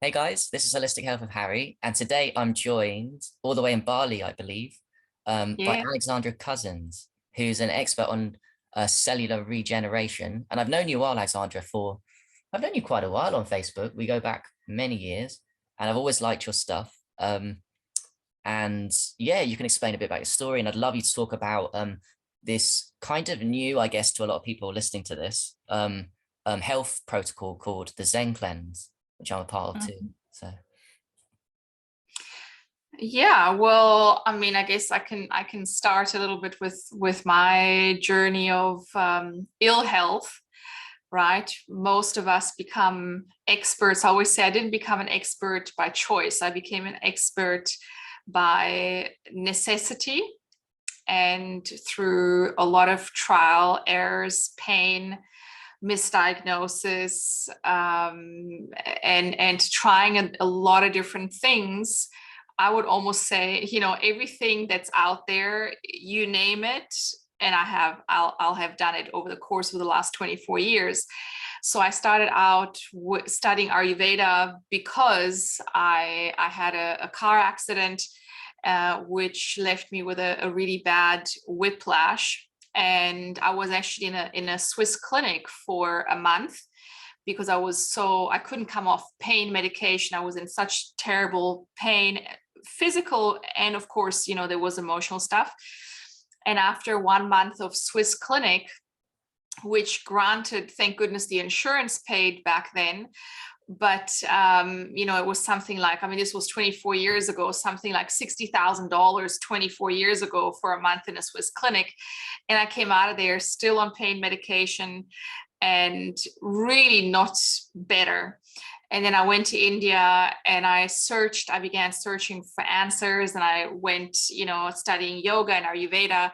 Hey guys, this is Holistic Health of Harry, and today I'm joined all the way in Bali, I believe, by Yeah. Alexandra Cousins, who's an expert on cellular regeneration. And I've known you a while, Alexandra, I've known you quite a while on Facebook. We go back many years, and I've always liked your stuff. And yeah, you can explain a bit about your story, and I'd love you to talk about this kind of new, I guess, to a lot of people listening to this, health protocol called the Zencleanz, which I'm a part of too. Mhm. So Yeah, well, I mean, I guess I can start a little bit with my journey of ill health, right? Most of us become experts. I always say I didn't become an expert by choice. I became an expert by necessity and through a lot of trial, errors, pain, misdiagnosis, and trying a lot of different things. I would almost say, everything that's out there, you name it, and I'll have done it over the course of the last 24 years. So I started out studying Ayurveda because I had a car accident, which left me with a really bad whiplash. And I was actually in a Swiss clinic for a month because I couldn't come off pain medication. I was in such terrible pain, physical, and of course, there was emotional stuff. And after 1 month of Swiss clinic, which granted, thank goodness, the insurance paid back then, but it was something like, I mean, this was 24 years ago, something like $60,000 24 years ago for a month in a Swiss clinic. And I came out of there still on pain medication and really not better. And then I went to India and I began searching for answers, and I went, studying yoga and Ayurveda.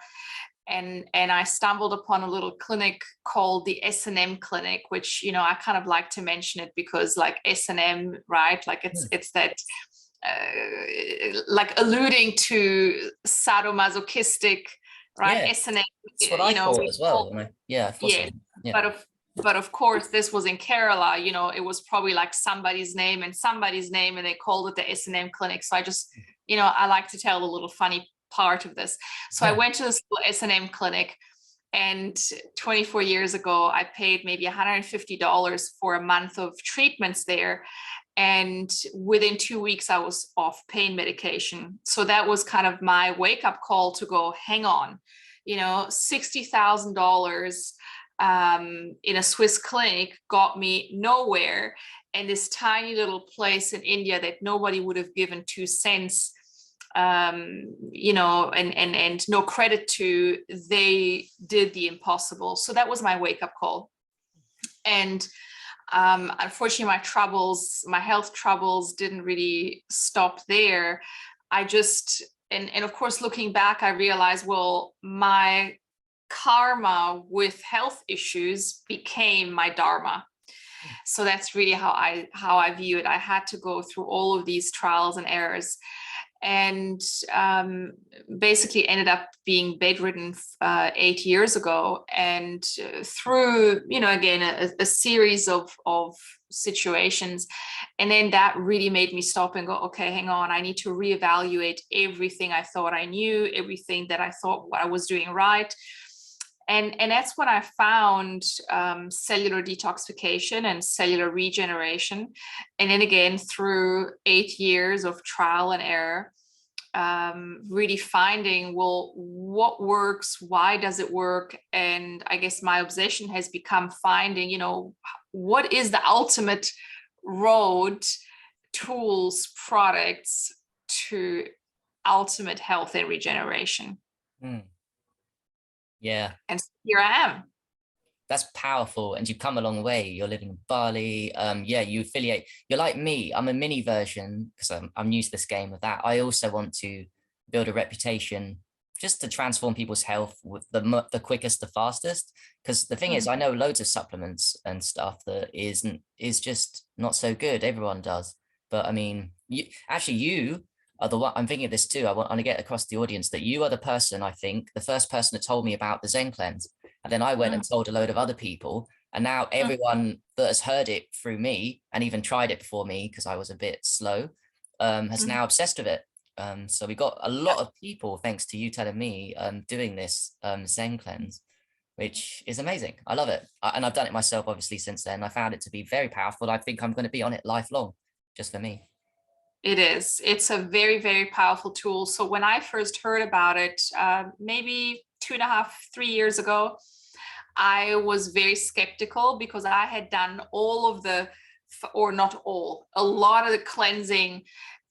And I stumbled upon a little clinic called the S&M clinic, which, I kind of like to mention it because like S&M, right? Like yeah, it's that like alluding to sadomasochistic, right? yeah, S&M, that's what I thought we as well. call, Yeah, I thought so. yeah, Yeah, but of course this was in Kerala. It was probably like somebody's name and they called it the S&M clinic. So I just, I like to tell a little funny part of this. So I yeah. went to this S&M clinic, and 24 years ago I paid maybe $150 for a month of treatments there, and within 2 weeks I was off pain medication. So that was kind of my wake-up call to go, hang on, $60,000 in a Swiss clinic got me nowhere. And this tiny little place in India that nobody would have given 2 cents, and no credit to, they did the impossible. So that was my wake-up call. And unfortunately, my health troubles didn't really stop there. And of course, looking back, I realized, well, my karma with health issues became my dharma. So that's really how I view it. I had to go through all of these trials and errors, and basically ended up being bedridden 8 years ago. And through, again, a series of situations. And then that really made me stop and go, okay, hang on, I need to reevaluate everything I thought I knew, everything that I thought what I was doing right. And that's when I found cellular detoxification and cellular regeneration. And then again, through 8 years of trial and error, really finding, well, what works, why does it work? And I guess my obsession has become finding, what is the ultimate road, tools, products to ultimate health and regeneration. Mm, yeah, And so here I am. that's powerful. And you've come a long way. You're living in Bali. Yeah, you affiliate. You're like me. I'm a mini version because I'm new to this game of that. I also want to build a reputation just to transform people's health with the quickest, the fastest. Because the thing is, I know loads of supplements and stuff that is just not so good. Everyone does. But I mean, you are the one. I'm thinking of this too. I want to get across the audience that you are the person, I think, the first person that told me about the Zen cleanse. And then I went and told a load of other people, And now everyone that has heard it through me and even tried it before me, because I was a bit slow, has now obsessed with it. So we got a lot of people, thanks to you telling me, doing this Zencleanz, which is amazing. I love it. And I've done it myself, obviously, since then. I found it to be very powerful. I think I'm going to be on it lifelong, just for me. It is. It's a very, very powerful tool. So when I first heard about it, maybe 2.5, 3 years ago, I was very skeptical because I had done all of the, or not all, a lot of the cleansing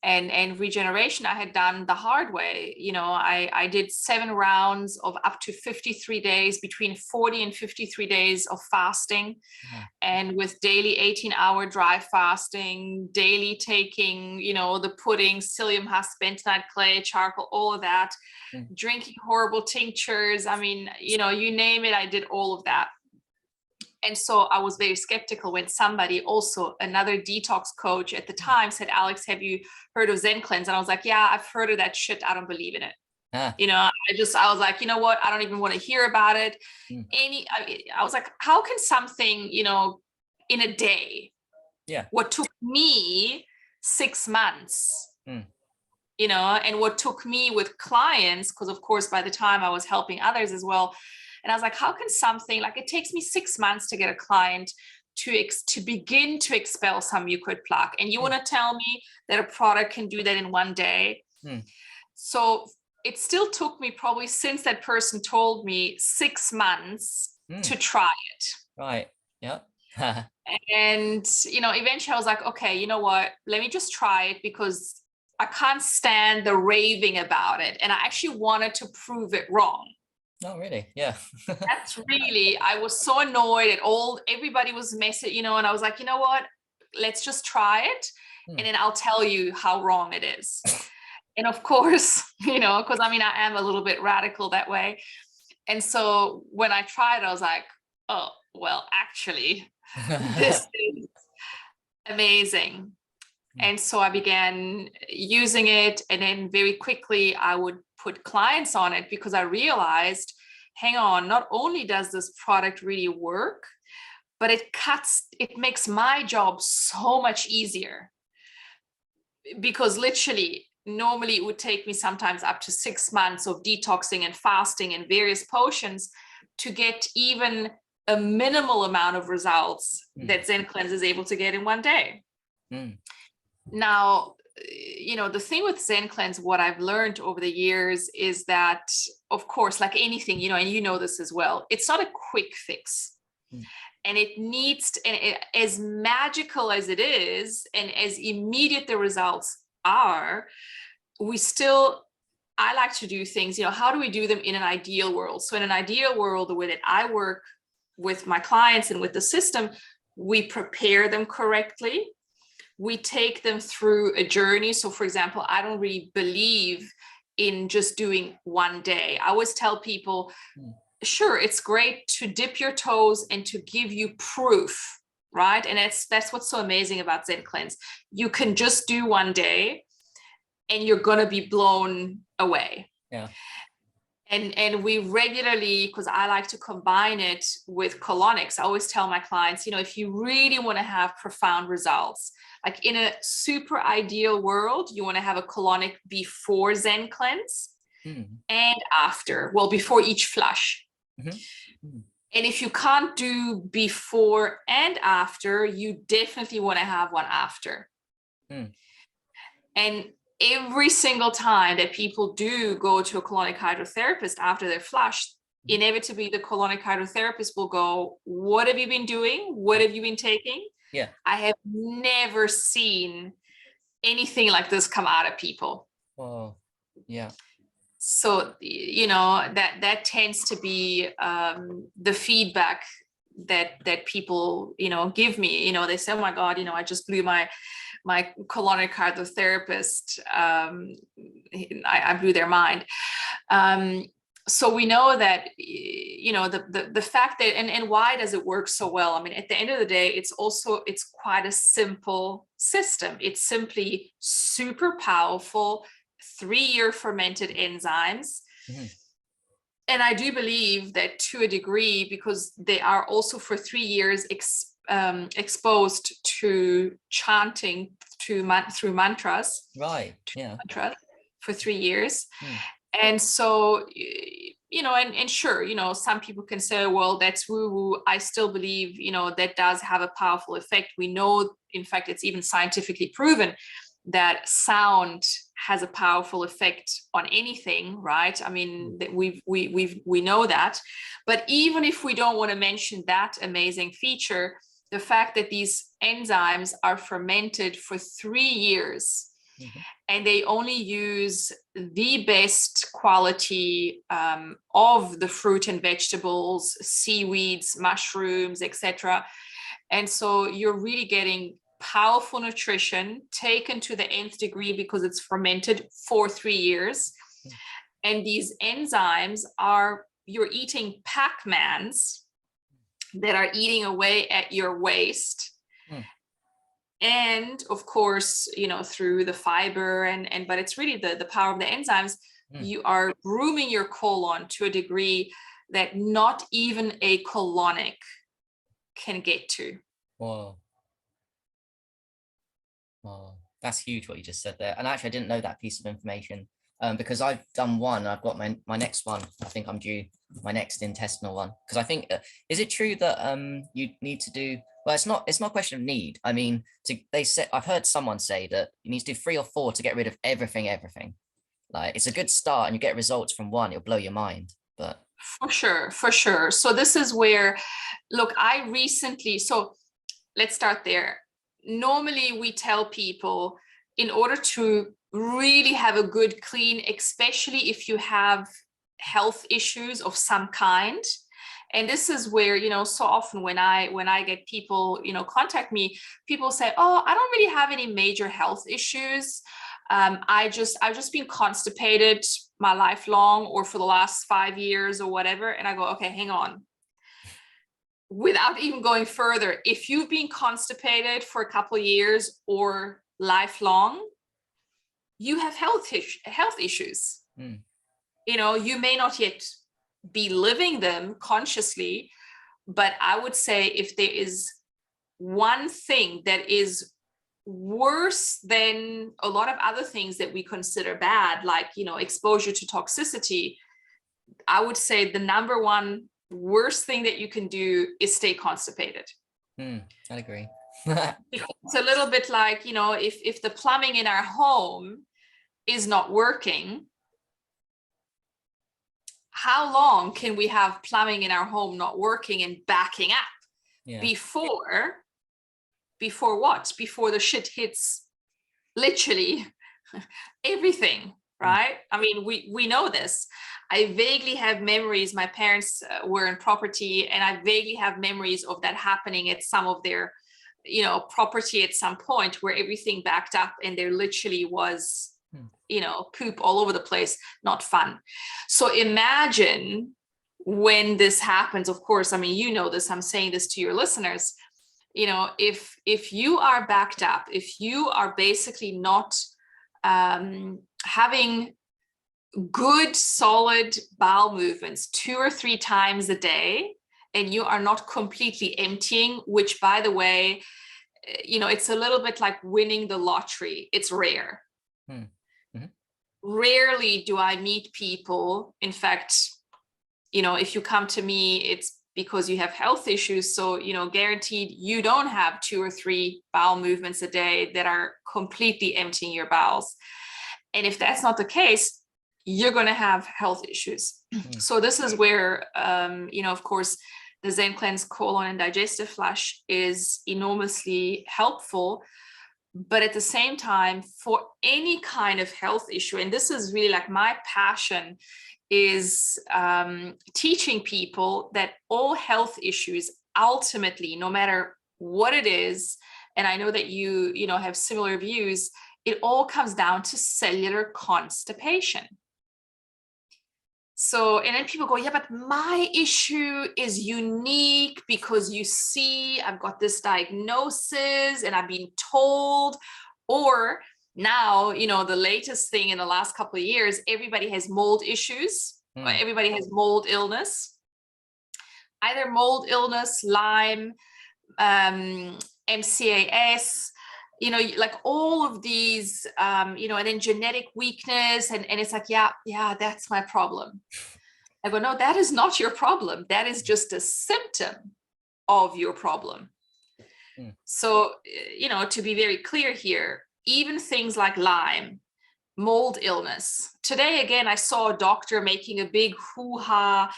and regeneration I had done the hard way. You know, I did 7 rounds of up to 53 days, between 40 and 53 days of fasting. Yeah. And with daily 18-hour dry fasting, daily taking, you know, the pudding, psyllium husk, bentonite clay, charcoal, all of that, drinking horrible tinctures. I mean, you know, you name it, I did all of that. And so I was very skeptical when somebody, also another detox coach at the time, said, Alex, have you heard of Zencleanz? And I was like, yeah, I've heard of that shit. I don't believe in it. You know, I was like, you know what? I don't even want to hear about it. I was like, how can something, you know, in a day, what took me 6 months, you know, and what took me with clients, because of course, by the time I was helping others as well. And I was like, how can something, like, it takes me 6 months to get a client to begin to expel some mucoid plaque. And you want to tell me that a product can do that in 1 day? So it still took me probably, since that person told me, 6 months to try it. Right. Yeah. And, you know, eventually I was like, okay, you know what? Let me just try it, because I can't stand the raving about it. And I actually wanted to prove it wrong. Oh, really? Yeah. That's really, I was so annoyed at everybody was messing, you know, and I was like, you know what, let's just try it. And then I'll tell you how wrong it is. And of course, you know, because I mean, I am a little bit radical that way. And so when I tried, I was like, oh, well, actually, this is amazing. And so I began using it, and then very quickly I would put clients on it, because I realized, hang on, not only does this product really work, but it makes my job so much easier. Because literally, normally it would take me sometimes up to 6 months of detoxing and fasting and various potions to get even a minimal amount of results that Zencleanz is able to get in 1 day. Now, you know, the thing with Zencleanz, what I've learned over the years is that, of course, like anything, you know, and you know this as well, it's not a quick fix. And it needs to, and as magical as it is, and as immediate the results are, I like to do things, you know, how do we do them in an ideal world? So in an ideal world, the way that I work with my clients and with the system, we prepare them correctly. We take them through a journey. So for example, I don't really believe in just doing 1 day. I always tell people, sure, it's great to dip your toes and to give you proof, right? And that's what's so amazing about Zencleanz. You can just do 1 day and you're going to be blown away. Yeah. And we regularly, because I like to combine it with colonics, I always tell my clients, you know, if you really want to have profound results, like in a super ideal world, you want to have a colonic before Zencleanz and after, well, before each flush. And if you can't do before and after, you definitely want to have one after. And every single time that people do go to a colonic hydrotherapist after their flush, inevitably the colonic hydrotherapist will go, what have you been doing? What have you been taking? Yeah. I have never seen anything like this come out of people. Oh, yeah. So, you know, that tends to be the feedback that people, you know, give me. You know, they say, oh my God, you know, I just blew my colonic hydrotherapist. I blew their mind. So we know that, you know, the fact that, and why does it work so well? I mean, at the end of the day, it's quite a simple system. It's simply super powerful 3-year fermented enzymes And I do believe that to a degree, because they are also for 3 years exposed to chanting through mantras, Right. Yeah. for 3 years. Mm. And so, and sure, some people can say, well, that's woo woo. I still believe, that does have a powerful effect. We know, in fact, it's even scientifically proven that sound has a powerful effect on anything, right? I mean, that we know that. But even if we don't want to mention that amazing feature, the fact that these enzymes are fermented for 3 years, Mm-hmm. and they only use the best quality of the fruit and vegetables, seaweeds, mushrooms, etc. And so you're really getting powerful nutrition taken to the nth degree because it's fermented for 3 years. Mm. And these enzymes you're eating Pac-Mans that are eating away at your waist. Mm. And of course, through the fiber but it's really the power of the enzymes. Mm. You are grooming your colon to a degree that not even a colonic can get to. Whoa. Wow, that's huge what you just said there. And actually, I didn't know that piece of information because I've done one. I've got my next one. I think I'm due my next intestinal one because I think is it true that you need to do well? It's not a question of need. I mean, they said I've heard someone say that you need to do 3 or 4 to get rid of everything. Like it's a good start, and you get results from one. It'll blow your mind. But For sure. So this is where, look, so let's start there. Normally we tell people in order to really have a good clean, especially if you have health issues of some kind. And this is where, so often when I get people, contact me, people say, oh, I don't really have any major health issues. I've just been constipated my life long or for the last 5 years or whatever. And I go, okay, hang on. Without even going further, if you've been constipated for a couple of years or lifelong, you have health issues. mm. You may not yet be living them consciously, but I would say if there is one thing that is worse than a lot of other things that we consider bad, like, exposure to toxicity, I would say the number one worst thing that you can do is stay constipated. I agree. It's a little bit like, if the plumbing in our home is not working, how long can we have plumbing in our home not working and backing up? Yeah. Before what? Before the shit hits literally everything, right? I mean, we know this. I vaguely have memories. My parents were in property, and I vaguely have memories of that happening at some of their, property at some point where everything backed up and there literally was, poop all over the place. Not fun. So imagine when this happens. Of course, I mean, this, I'm saying this to your listeners, if you are backed up, if you are basically not having good solid bowel movements 2 or 3 times a day, and you are not completely emptying, which, by the way, it's a little bit like winning the lottery. It's rare. Mm-hmm. Rarely do I meet people. In fact, if you come to me, it's because you have health issues. So, guaranteed you don't have 2 or 3 bowel movements a day that are completely emptying your bowels. And if that's not the case, you're going to have health issues. So this is where, of course, the Zencleanz colon and digestive flush is enormously helpful. But at the same time, for any kind of health issue, and this is really like my passion, is teaching people that all health issues, ultimately, no matter what it is, and I know that you have similar views, it all comes down to cellular constipation. So, and then people go, yeah, but my issue is unique because you see, I've got this diagnosis and I've been told, or now, the latest thing in the last couple of years, everybody has mold issues. Everybody has mold illness, either mold illness, Lyme, MCAS, like all of these, and then genetic weakness. And it's like, yeah, that's my problem. I go, no, that is not your problem. That is just a symptom of your problem. So, to be very clear here, even things like Lyme, mold illness. Today, again, I saw a doctor making a big hoo-ha,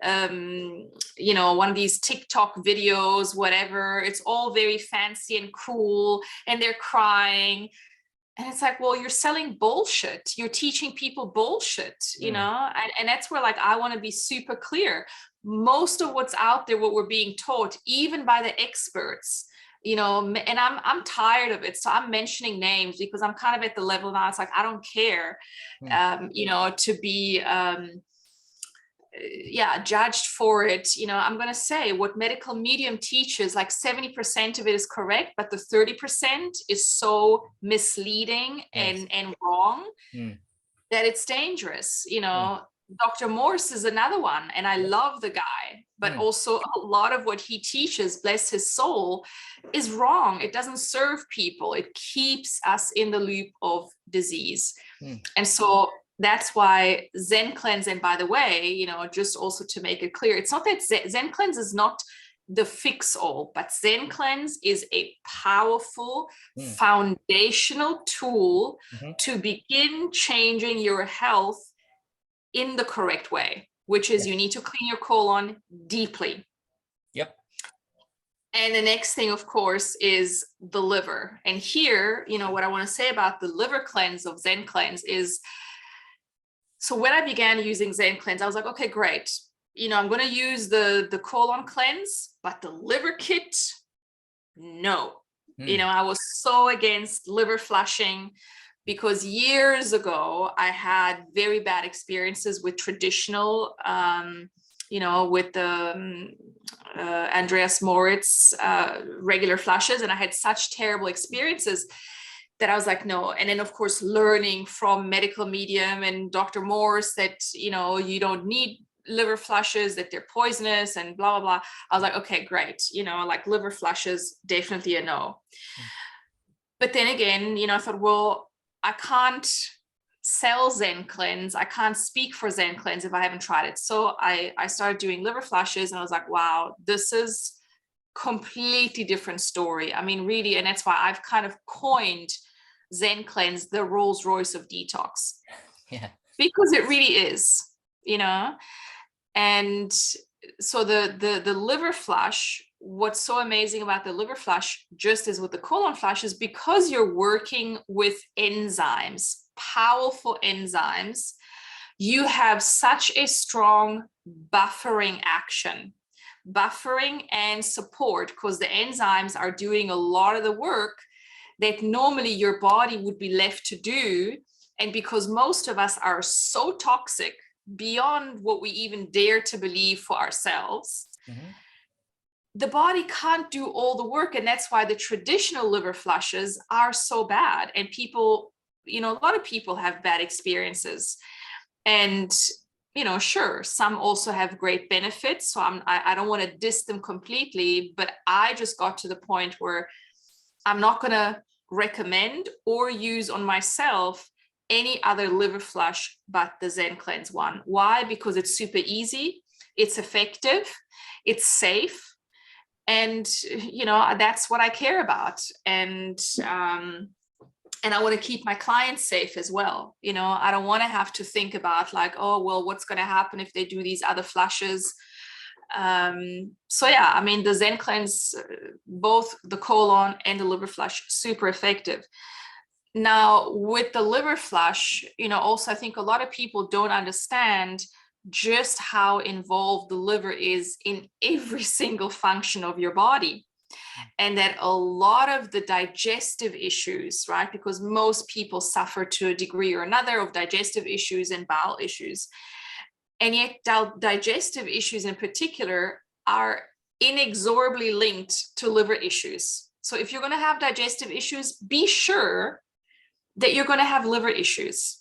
one of these TikTok videos, whatever. It's all very fancy and cool, and they're crying. And it's like, well, you're selling bullshit. You're teaching people bullshit, and that's where, like, I want to be super clear. Most of what's out there, what we're being taught, even by the experts, and I'm tired of it. So I'm mentioning names because I'm kind of at the level now. It's like, I don't care, to be, judged for it. I'm going to say what medical medium teaches, like 70% of it is correct, but the 30% is so misleading and wrong that it's dangerous. Dr. Morse is another one, and I love the guy, but also a lot of what he teaches, bless his soul, is wrong. It doesn't serve people. It keeps us in the loop of disease. And so that's why Zencleanz, and by the way, just also to make it clear, it's not that Zencleanz is not the fix all, but Zencleanz is a powerful foundational tool to begin changing your health in the correct way, which is you need to clean your colon deeply. Yep. And the next thing, of course, is the liver. And here, what I want to say about the liver cleanse of Zencleanz is, so when I began using Zencleanz, I was like, okay, great. I'm going to use the colon cleanse, but the liver kit, no. I was so against liver flushing, because years ago I had very bad experiences with traditional, with the Andreas Moritz regular flushes, and I had such terrible experiences that I was like, no. And then, of course, learning from medical medium and Dr. Morse that you don't need liver flushes, that they're poisonous and blah blah blah. I was like, okay, great. Like liver flushes, definitely a no. But then again, I thought, well, I can't sell Zencleanz. I can't speak for Zencleanz if I haven't tried it. So I started doing liver flushes, and I was like, wow, this is completely different story. I mean, really, and that's why I've kind of coined Zencleanz the Rolls Royce of detox. Yeah. Because it really is, And so the liver flush, what's so amazing about the liver flush, just as with the colon flush, is because you're working with enzymes, powerful enzymes, you have such a strong buffering action, buffering and support, because the enzymes are doing a lot of the work that normally your body would be left to do. And because most of us are so toxic beyond what we even dare to believe for ourselves, the body can't do all the work. And that's why the traditional liver flushes are so bad. And people, a lot of people have bad experiences. And, sure, some also have great benefits. So I don't want to diss them completely, but I just got to the point where I'm not going to recommend or use on myself any other liver flush but the Zencleanz one. Why? Because it's super easy, it's effective, it's safe, and that's what I care about. And I want to keep my clients safe as well. I don't want to have to think about like, oh well, what's going to happen if they do these other flushes. So yeah, I mean, the Zencleanz, both the colon and the liver flush, super effective. Now, with the liver flush, also, I think a lot of people don't understand just how involved the liver is in every single function of your body. And that a lot of the digestive issues, right, because most people suffer to a degree or another of digestive issues and bowel issues. And yet digestive issues in particular are inexorably linked to liver issues. So if you're going to have digestive issues, be sure that you're going to have liver issues.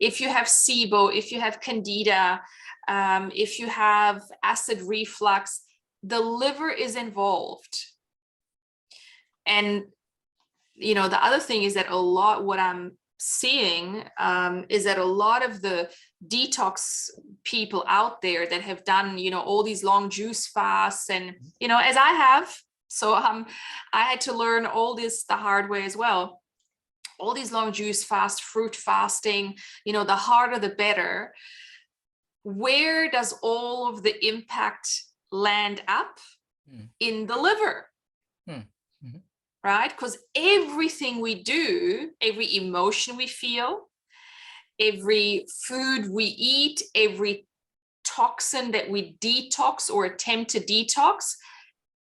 If you have SIBO, if you have candida, if you have acid reflux, the liver is involved. And the other thing is that what I'm seeing is that a lot of the detox people out there that have done, all these long juice fasts, and, as I have, so I had to learn all this the hard way as well. All these long juice fast, fruit fasting, the harder the better. Where does all of the impact land up? In the liver? Right? Because everything we do, every emotion we feel, every food we eat, every toxin that we detox or attempt to detox,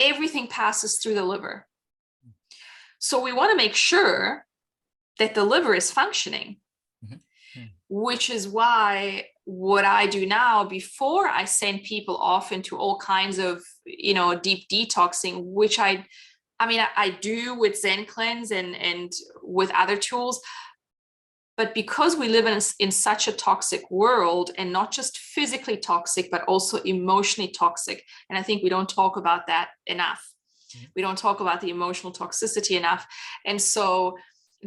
everything passes through the liver. So we want to make sure that the liver is functioning, which is why what I do now, before I send people off into all kinds of, deep detoxing, which I do with Zencleanz and with other tools, but because we live in such a toxic world, and not just physically toxic, but also emotionally toxic. And I think we don't talk about that enough. We don't talk about the emotional toxicity enough. And so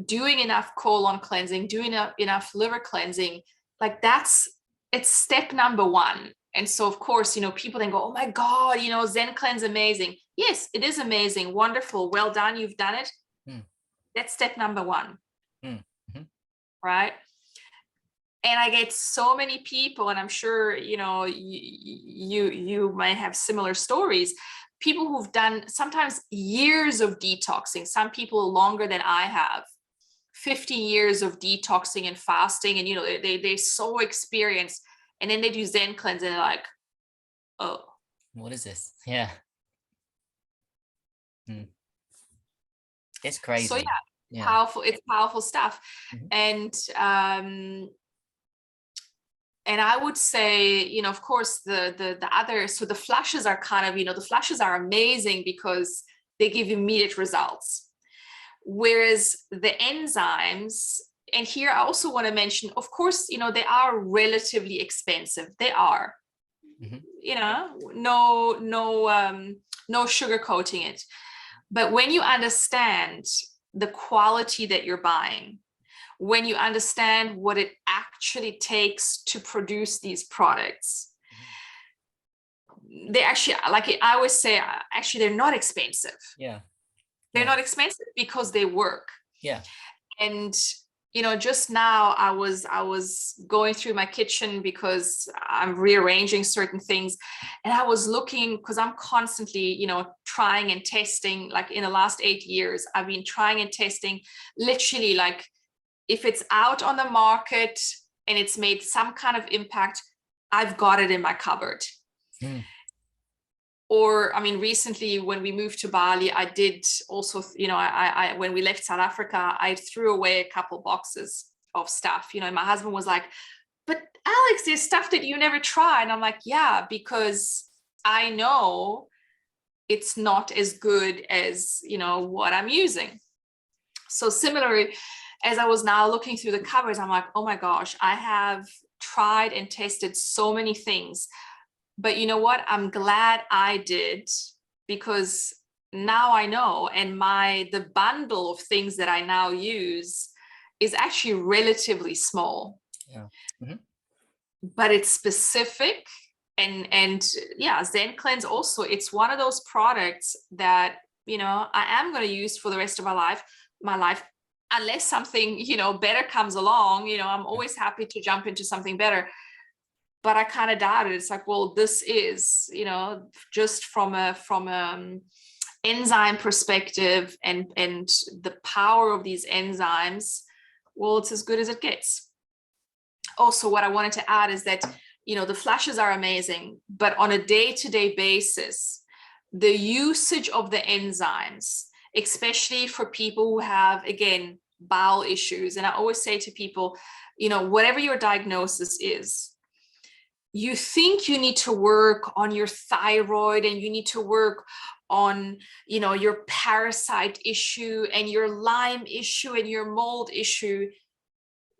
doing enough colon cleansing, doing enough liver cleansing, it's step number one. And so, of course, people then go, oh my God, Zencleanz amazing. Yes, it is amazing. Wonderful. Well done. You've done it. That's step number one. Right. And I get so many people, and I'm sure, you might have similar stories, people who've done sometimes years of detoxing, some people longer than I have, 50 years of detoxing and fasting. And, they're so experienced. And then they do Zencleanz and they're like, oh, what is this? Yeah. It's crazy. So yeah. Powerful. It's powerful stuff. And I would say, of course, the other, so the flushes are kind of, the flushes are amazing because they give immediate results. Whereas the enzymes, and here I also want to mention, of course, they are relatively expensive. They are, no sugarcoating it. But when you understand the quality that you're buying, when you understand what it actually takes to produce these products, they actually, like I always say, actually, they're not expensive. Yeah. They're not expensive because they work. Yeah. And, just now I was going through my kitchen because I'm rearranging certain things. And I was looking, because I'm constantly, trying and testing. Like in the last 8 years, I've been trying and testing, literally, like if it's out on the market and it's made some kind of impact, I've got it in my cupboard. Or, recently when we moved to Bali, I did also, I when we left South Africa, I threw away a couple boxes of stuff, and my husband was like, but Alex, there's stuff that you never try. And I'm like, yeah, because I know it's not as good as, what I'm using. So similarly, as I was now looking through the cupboards, I'm like, oh my gosh, I have tried and tested so many things. But you know what? I'm glad I did, because now I know, and the bundle of things that I now use is actually relatively small. Yeah. But it's specific. And yeah, Zencleanz also, it's one of those products that, I am going to use for the rest of my life, unless something, better comes along. I'm always happy to jump into something better. But I kind of doubt it. It's like, well, this is, just from a enzyme perspective and the power of these enzymes, well, it's as good as it gets. Also, what I wanted to add is that, the flushes are amazing, but on a day-to-day basis, the usage of the enzymes, especially for people who have, again, bowel issues. And I always say to people, whatever your diagnosis is, you think you need to work on your thyroid and you need to work on, your parasite issue and your Lyme issue and your mold issue.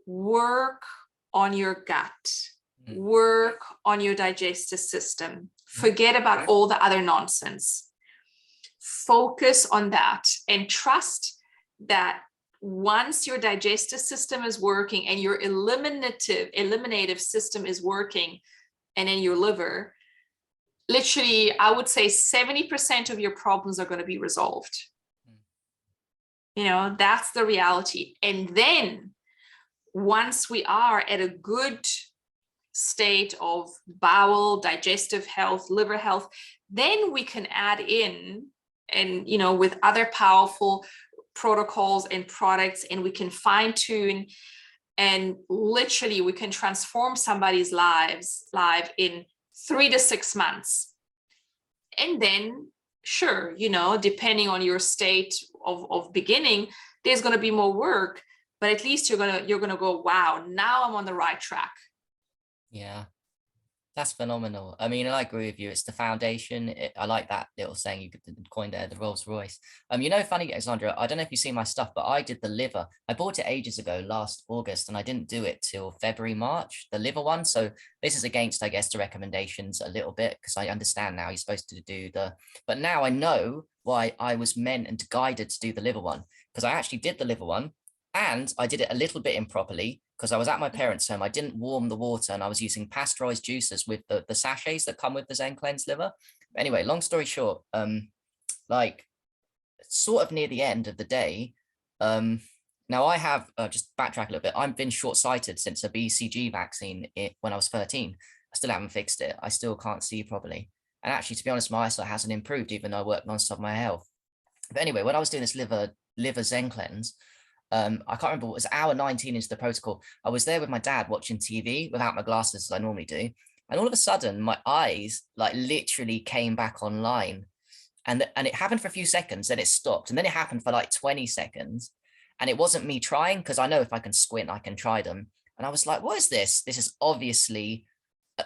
Work on your gut, work on your digestive system, forget about Okay. all the other nonsense. Focus on that and trust that once your digestive system is working and your eliminative system is working, and in your liver, literally, I would say 70% of your problems are going to be resolved. You know, that's the reality. And then once we are at a good state of bowel, digestive health, liver health, then we can add in, and, you know, with other powerful protocols and products, and we can fine tune, and literally we can transform somebody's life in 3 to 6 months. And then, sure, you know, depending on your state of beginning, there's going to be more work, but at least you're gonna go, wow, now I'm on the right track. Yeah, that's phenomenal. I mean, I agree with you. It's the foundation. I like that little saying you could coin there, the Rolls Royce. You know, funny, Alexandra, I don't know if you see my stuff, but I did the liver. I bought it ages ago, last August, and I didn't do it till February, March, the liver one. So this is against, I guess, the recommendations a little bit, because I understand now you're supposed to do but now I know why I was meant and guided to do the liver one, because I actually did the liver one, and I did it a little bit improperly, because I was at my parents' home. I didn't warm the water, and I was using pasteurized juices with the sachets that come with the Zencleanz liver. But anyway, long story short, like sort of near the end of the day, now I have, just backtrack a little bit, I've been short-sighted since a BCG vaccine when I was 13. I still haven't fixed it. I still can't see properly. And actually, to be honest, my eyesight hasn't improved, even though I work non-stop on my health. But anyway, when I was doing this liver Zencleanz, I can't remember, what was hour 19 into the protocol. I was there with my dad watching TV without my glasses, as I normally do. And all of a sudden, my eyes like literally came back online. And it happened for a few seconds, then it stopped. And then it happened for like 20 seconds. And it wasn't me trying, because I know if I can squint, I can try them. And I was like, what is this? This is obviously,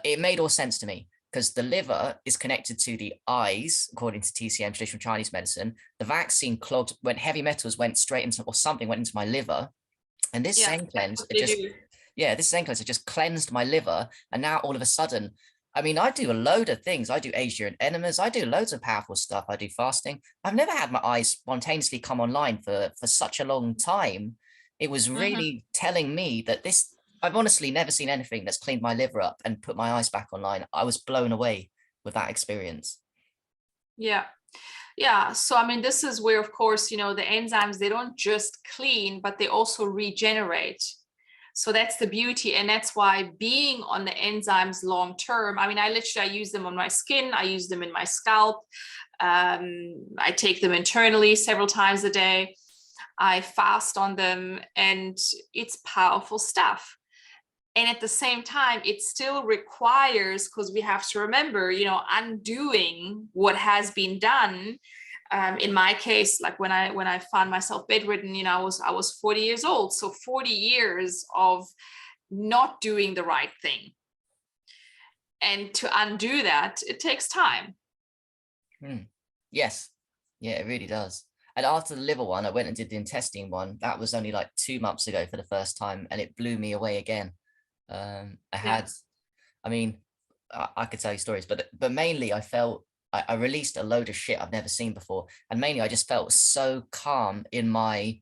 it made all sense to me, because the liver is connected to the eyes, according to TCM, traditional Chinese medicine. The vaccine clogged, when heavy metals went straight into, or something went into my liver. And this Zencleanz, this Zencleanz just cleansed my liver. And now all of a sudden, I mean, I do a load of things. I do Asian enemas. I do loads of powerful stuff. I do fasting. I've never had my eyes spontaneously come online for such a long time. It was really telling me that this, I've honestly never seen anything that's cleaned my liver up and put my eyes back online. I was blown away with that experience. Yeah. Yeah. So, I mean, this is where, of course, you know, the enzymes, they don't just clean, but they also regenerate. So that's the beauty. And that's why being on the enzymes long term, I mean, I use them on my skin. I use them in my scalp. I take them internally several times a day. I fast on them, and it's powerful stuff. And at the same time, it still requires, because we have to remember, you know, undoing what has been done. In my case, like when I found myself bedridden, you know, I was 40 years old. So 40 years of not doing the right thing. And to undo that, it takes time. Yes. Yeah, it really does. And after the liver one, I went and did the intestine one. That was only like 2 months ago for the first time, and it blew me away again. I mean, I could tell you stories, but mainly I felt I released a load of shit I've never seen before. And mainly I just felt so calm in my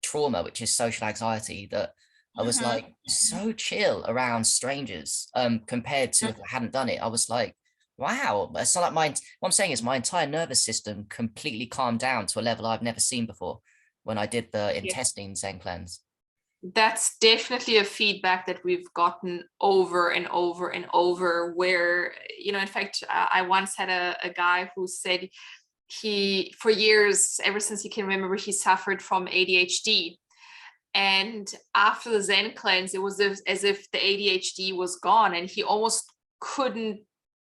trauma, which is social anxiety, that I was like so chill around strangers, compared to if I hadn't done it. I was like, wow, it's not like what I'm saying is my entire nervous system completely calmed down to a level I've never seen before when I did the intestine Zencleanz. That's definitely a feedback that we've gotten over and over and over, where, you know, in fact, I once had a guy who said he, for years, ever since he can remember, he suffered from ADHD. And after the Zencleanz, it was as if the ADHD was gone, and he almost couldn't,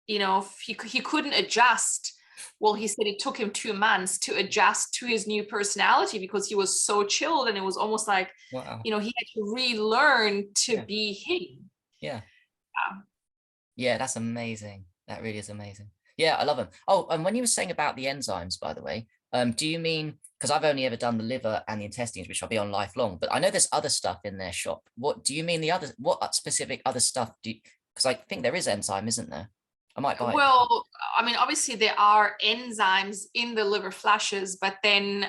you know, he couldn't adjust. Well, he said it took him 2 months to adjust to his new personality, because he was so chilled, and it was almost like, Wow. you know, he had to relearn to be him. Yeah, that's amazing. That really is amazing. Yeah, I love them. Oh, and when you were saying about the enzymes, by the way, do you mean because I've only ever done the liver and the intestines, which I'll be on lifelong. But I know there's other stuff in their shop. What do you mean the other? What specific other stuff do you? Because I think there is enzyme, isn't there? I might buy it. Well, I mean, obviously there are enzymes in the liver flushes, but then,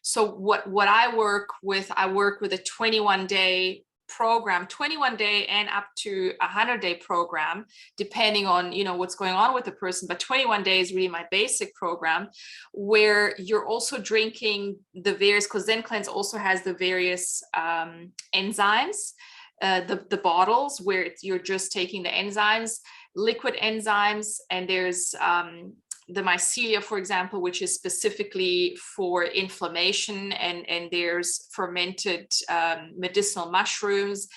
so what I work with a 21-day program, 21-day and up to 100-day program, depending on, you know, what's going on with the person. But 21 days is really my basic program, where you're also drinking the various, because Zencleanz also has the various enzymes, the bottles where you're just taking the enzymes, liquid enzymes, and there's the mycelia, for example, which is specifically for inflammation, and there's fermented medicinal mushrooms,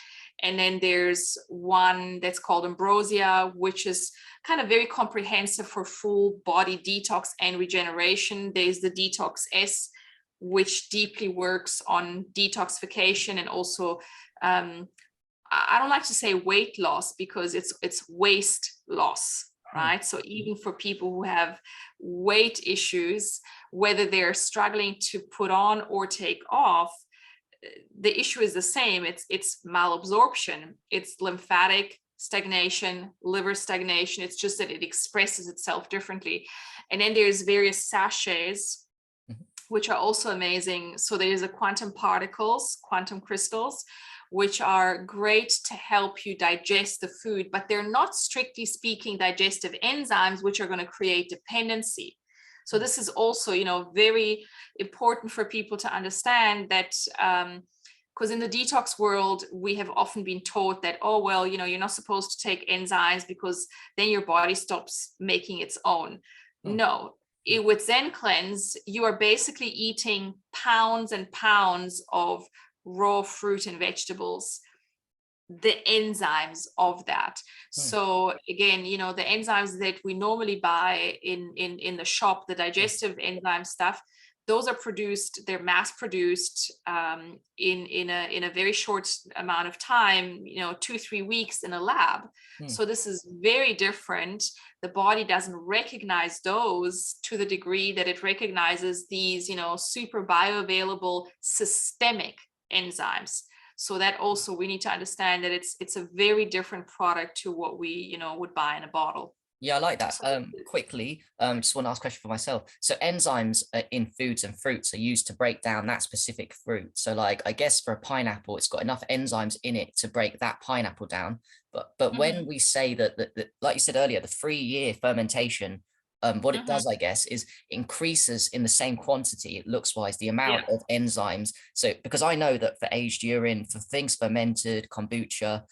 and then there's one that's called ambrosia, which is kind of very comprehensive for full body detox and regeneration. There's the Detox S, which deeply works on detoxification and also I don't like to say weight loss, because it's waste loss, right? So even for people who have weight issues, whether they're struggling to put on or take off, the issue is the same. It's malabsorption, it's lymphatic stagnation, liver stagnation. It's just that it expresses itself differently. And then there's various sachets, which are also amazing. So there's a quantum particles, quantum crystals, which are great to help you digest the food, but they're not, strictly speaking, digestive enzymes, which are going to create dependency. So this is also, you know, very important for people to understand that, because in the detox world, we have often been taught that, oh, well, you know, you're not supposed to take enzymes because then your body stops making its own. No. With Zencleanz, you are basically eating pounds and pounds of raw fruit and vegetables, the enzymes of that. So again, you know, the enzymes that we normally buy in the shop, the digestive enzyme stuff, those are produced, they're mass produced in a very short amount of time, you know, 2-3 weeks in a lab. So this is very different. The body doesn't recognize those to the degree that it recognizes these, you know, super bioavailable systemic enzymes. So that also, we need to understand that it's a very different product to what we, you know, would buy in a bottle. Yeah, I like that. Quickly, just want to ask a question for myself. So enzymes in foods and fruits are used to break down that specific fruit. So like, I guess for a pineapple, it's got enough enzymes in it to break that pineapple down. But when we say that, like you said earlier, the 3-year fermentation, what it does, I guess, is increases in the same quantity, it looks wise, the amount of enzymes. So because I know that for aged urine, for things fermented, kombucha,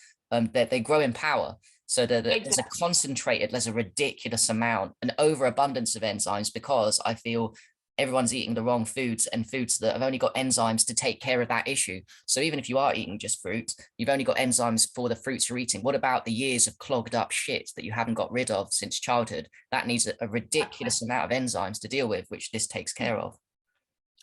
they grow in power. So there's a concentrated, there's a ridiculous amount, an overabundance of enzymes, because I feel everyone's eating the wrong foods and foods that have only got enzymes to take care of that issue. So even if you are eating just fruit, you've only got enzymes for the fruits you're eating. What about the years of clogged up shit that you haven't got rid of since childhood? That needs a ridiculous amount of enzymes to deal with, which this takes care of.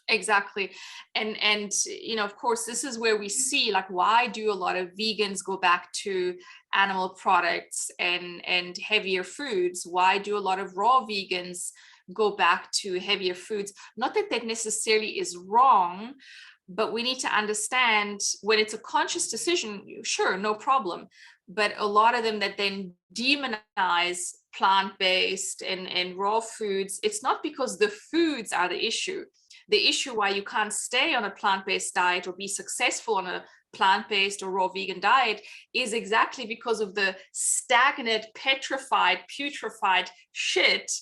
Exactly. And you know, of course, this is where we see, like, why do a lot of vegans go back to animal products and heavier foods? Why do a lot of raw vegans go back to heavier foods? Not that that necessarily is wrong, but we need to understand, when it's a conscious decision, sure, no problem. But a lot of them that then demonize plant-based and raw foods, it's not because the foods are the issue. The issue why you can't stay on a plant-based diet or be successful on a plant-based or raw vegan diet is exactly because of the stagnant, petrified, putrefied shit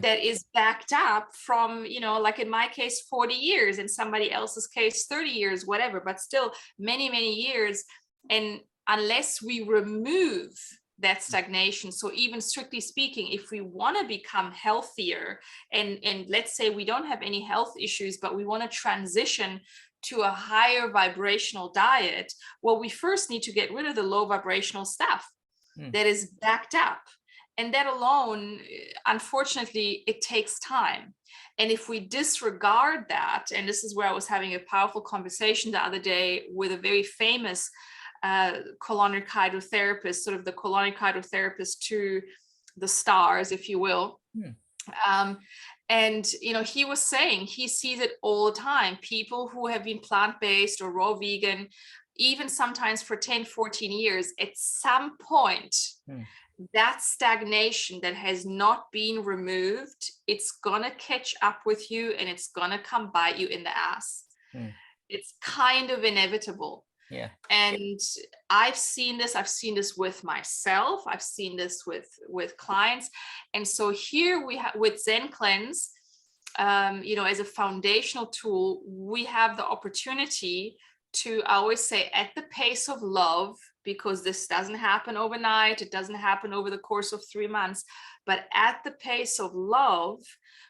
that is backed up from, you know, like in my case, 40 years, in somebody else's case, 30 years, whatever, but still many, many years. And unless we remove that stagnation, so even strictly speaking, if we want to become healthier, and let's say we don't have any health issues, but we want to transition to a higher vibrational diet, well, we first need to get rid of the low vibrational stuff that is backed up. And that alone, unfortunately, it takes time. And if we disregard that, and this is where I was having a powerful conversation the other day with a very famous colonic hydrotherapist, sort of the colonic hydrotherapist to the stars, if you will. And, he was saying he sees it all the time. People who have been plant-based or raw vegan, even sometimes for 10, 14 years, at some point, that stagnation that has not been removed, it's gonna catch up with you and it's gonna come bite you in the ass. It's kind of inevitable. Yeah. And I've seen this with myself. I've seen this with clients. And so here we have with Zencleanz, as a foundational tool, we have the opportunity to, I always say, at the pace of love, because this doesn't happen overnight. It doesn't happen over the course of 3 months, but at the pace of love,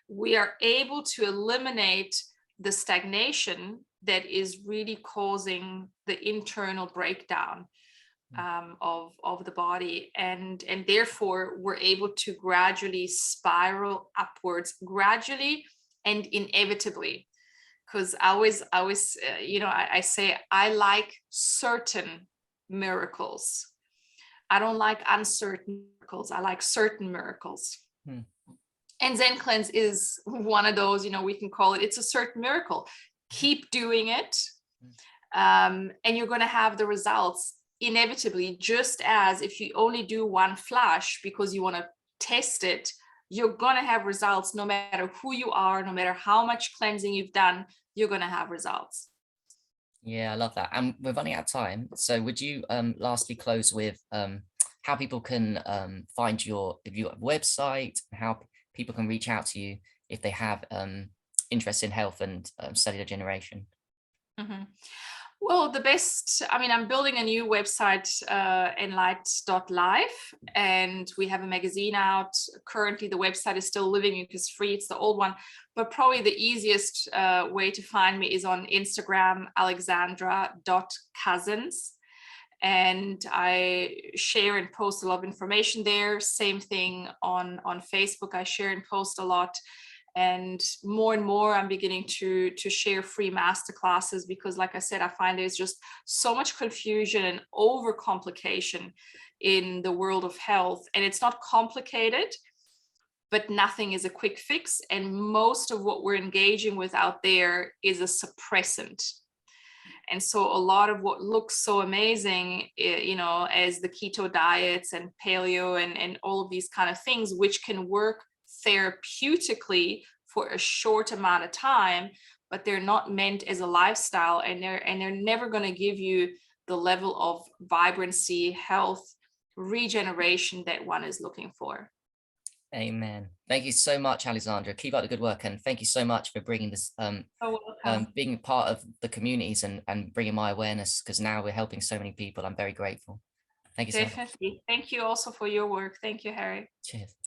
we are able to eliminate the stagnation that is really causing the internal breakdown of the body, and therefore we're able to gradually spiral upwards, gradually and inevitably. Because I say I like certain miracles. I don't like uncertain miracles. I like certain miracles. And Zencleanz is one of those, we can call it's a certain miracle. Keep doing it, and you're going to have the results inevitably. Just as if you only do one flush because you want to test it, you're going to have results no matter who you are, no matter how much cleansing you've done, you're going to have results. Yeah, I love that. And we're running out of time. So would you lastly close with how people can find your website, how people can reach out to you if they have interest in health and cellular generation? Well, the best, I'm building a new website, enlight.life, and we have a magazine out. Currently, the website is still living because free. It's the old one, but probably the easiest way to find me is on Instagram, alexandra.cousins. And I share and post a lot of information there. Same thing on Facebook. I share and post a lot. And more I'm beginning to share free masterclasses, because like I said, I find there's just so much confusion and overcomplication in the world of health. And it's not complicated, but nothing is a quick fix. And most of what we're engaging with out there is a suppressant. And so a lot of what looks so amazing, as the keto diets and paleo and all of these kind of things, which can work therapeutically for a short amount of time, but they're not meant as a lifestyle, and they're never going to give you the level of vibrancy, health, regeneration that one is looking for. Amen. Thank you so much, Alexandra. Keep up the good work, and thank you so much for bringing this being part of the communities and bringing my awareness, because now we're helping so many people. I'm very grateful. Thank you so much. Definitely. Thank you also for your work. Thank you, Harry. Cheers.